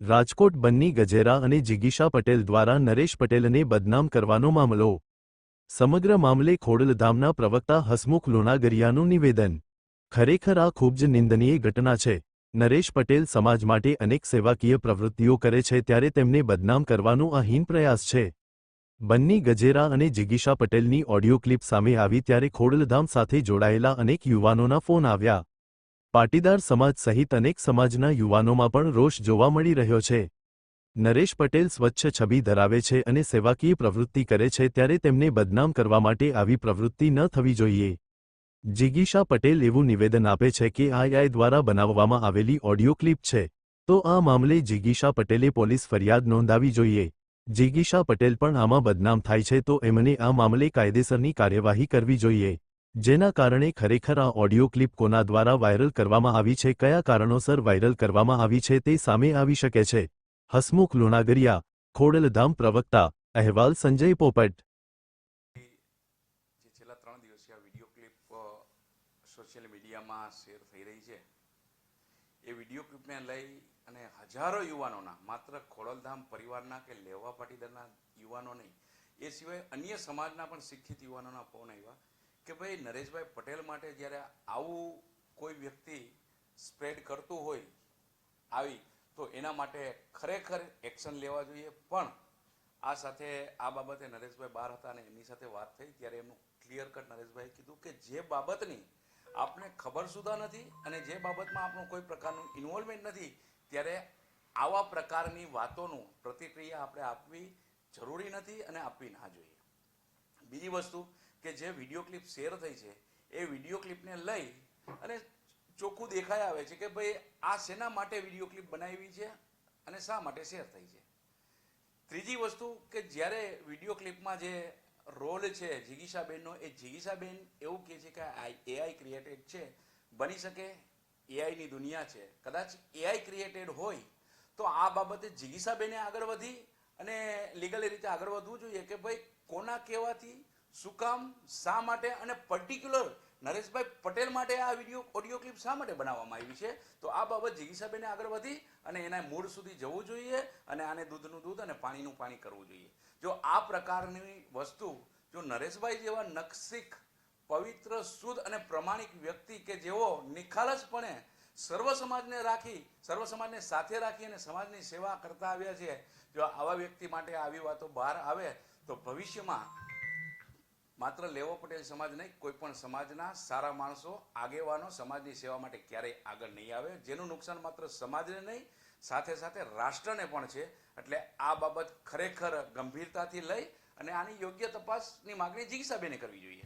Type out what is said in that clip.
રાજકોટ બન્ની ગજેરા અને જિગીશા પટેલ દ્વારા નરેશ પટેલને બદનામ કરવાનો મામલો. સમગ્ર મામલે ખોડલધામના પ્રવક્તા હસમુખ લુણાગરિયાનું નિવેદન. ખરેખર આ ખૂબ જ નિંદનીય ઘટના છે. નરેશ પટેલ સમાજ માટે અનેક સેવાકીય પ્રવૃત્તિઓ કરે છે ત્યારે તેમને બદનામ કરવાનો આ હીન પ્રયાસ છે. બન્ની ગજેરા અને જિગીશા પટેલની ઓડિયો ક્લિપ સામે આવી ત્યારે ખોડલધામ સાથે જોડાયેલા અનેક યુવાનોના ફોન આવ્યા. પાટીદાર સમાજ સહિત અનેક સમાજના યુવાનોમાં પણ રોષ જોવા મળી રહ્યો છે. નરેશ પટેલ સ્વચ્છ છબી ધરાવે છે અને સેવાકીય પ્રવૃત્તિ કરે છે ત્યારે તેમને બદનામ કરવા માટે આવી પ્રવૃત્તિ ન થવી જોઈએ. જિગીશા પટેલ એવું નિવેદન આપે છે કે આ AI દ્વારા બનાવવામાં આવેલી ઓડિયો ક્લિપ છે, તો આ મામલે જિગીશા પટેલે પોલીસ ફરિયાદ નોંધાવી જોઈએ. જિગીશા પટેલ પણ આમાં બદનામ થાય છે તો એમને આ મામલે કાયદેસરની કાર્યવાહી કરવી જોઈએ. જેના કારણે ખરેખર આ ઓડિયો ક્લિપ કોના દ્વારા વાયરલ કરવામાં આવી છે, કયા કારણોસર વાયરલ કરવામાં આવી છે તે સામે આવી શકે છે. હસમુખ લુણાગરિયા, ખોડલધામ પ્રવક્તા, અહેવાલ સંજય પોપટ. જે છેલ્લા 3 દિવસથી આ વિડીયો ક્લિપ સોશિયલ મીડિયામાં શેર થઈ રહી છે, એ વિડીયો ક્લિપને લઈ અને હજારો યુવાનોના, માત્ર ખોડલધામ પરિવારના કે લેવા પાટીદારના યુવાનો નહીં, એ સિવાય અન્ય સમાજના પણ શિક્ષિત યુવાનોના ફોન આવ્યા કે ભાઈ નરેશભાઈ પટેલ માટે જ્યારે આવું કોઈ વ્યક્તિ સ્પ્રેડ કરતું હોય તો એના માટે ખરેખર એક્શન લેવા જોઈએ. પણ આ સાથે આ બાબતે નરેશભાઈ બહાર હતા અને એમની સાથે વાત થઈ ત્યારે એમનું ક્લિયર કટ નરેશભાઈએ કીધું કે જે બાબતની આપને ખબર સુધા નથી અને જે બાબતમાં આપણું કોઈ પ્રકારનું ઇન્વોલ્વમેન્ટ નથી, ત્યારે આવા પ્રકારની વાતોનું પ્રતિક્રિયા આપણે આપવી જરૂરી નથી અને આપવી ના જોઈએ. બીજી વસ્તુ કે જે વિડીયો ક્લિપ શેર થઈ છે, એ વિડીયો ક્લિપને લઈ અને ચોખ્ખું દેખાઈ આવે છે કે ભાઈ આ શેના માટે વિડીયો ક્લિપ બનાવી છે અને શા માટે શેર થઈ છે. ત્રીજી વસ્તુ કે જ્યારે વિડીયો ક્લિપમાં જે રોલ છે જિગીશાબેનનો, એ જિગીશાબેન એવું કહે છે કે AI ક્રિએટેડ છે. બની શકે AIની દુનિયા છે, કદાચ AI ક્રિએટેડ હોય તો આ બાબતે જિગીશાબેને આગળ વધી અને લીગલી રીતે આગળ વધવું જોઈએ કે ભાઈ કોના કહેવાથી, શું કામ, શા માટે અને પર્ટિક્યુલર નરેશભાઈ પટેલ માટે આ ઓડિયો ક્લિપ શા માટે બનાવવામાં આવી છે. તો આ બાબત જિગીશાબેને આગળ વધી અને એના મૂળ સુધી જવું જોઈએ અને આને દૂધનું દૂધ અને પાણીનું પાણી કરવું જોઈએ. જો આ પ્રકારની વસ્તુ જો નરેશભાઈ જેવા નખશીખ, પવિત્ર, શુદ્ધ અને પ્રમાણિક વ્યક્તિ કે જેઓ નિખાલસપણે સર્વ સમાજને સાથે રાખી અને સમાજની સેવા કરતા આવ્યા છે, જો આવા વ્યક્તિ માટે આવી વાતો બહાર આવે તો ભવિષ્યમાં માત્ર લેવો પટેલ સમાજ નહીં, કોઈ પણ સમાજના સારા માણસો, આગેવાનો સમાજની સેવા માટે ક્યારેય આગળ નહીં આવે, જેનું નુકસાન માત્ર સમાજને નહીં સાથે સાથે રાષ્ટ્રને પણ છે. એટલે આ બાબત ખરેખર ગંભીરતાથી લઈ અને આની યોગ્ય તપાસની માગણી જિગીશાબેને કરવી જોઈએ.